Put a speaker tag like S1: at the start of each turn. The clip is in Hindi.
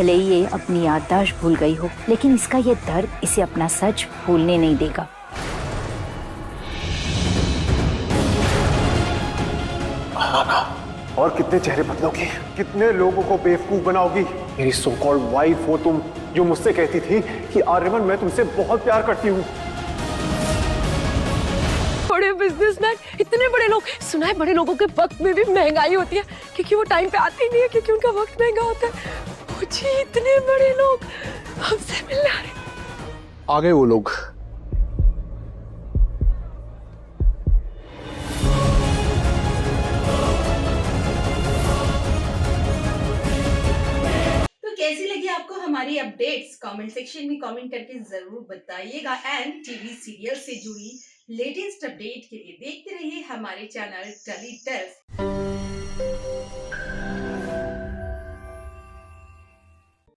S1: भले ही ये अपनी याददाश्त भूल गई हो, लेकिन इसका ये दर्द इसे अपना सच भूलने नहीं देगा।
S2: और कितने चेहरे बदलोगी, कितने लोगों को बेवकूफ बनाओगी। मेरी सो कॉल्ड वाइफ हो तुम, जो मुझसे कहती थी कि आर्यमन मैं तुमसे बहुत प्यार करती हूँ।
S3: बड़े बिजनेसमैन, इतने बड़े लोग, सुना है बड़े लोगों के वक्त में भी महंगाई होती है, क्योंकि वो टाइम पे आते ही नहीं है, क्योंकि उनका वक्त महंगा होता है। मुझे इतने बड़े लोग हमसे मिलने आ रहे।
S2: आ गए वो लोग।
S4: कैसी लगी आपको हमारी अपडेट्स? कमेंट सेक्शन में कमेंट करके जरूर बताइएगा। एंड टीवी सीरियल से जुड़ी लेटेस्ट अपडेट के लिए देखते रहिए हमारे चैनल टली टेल्स।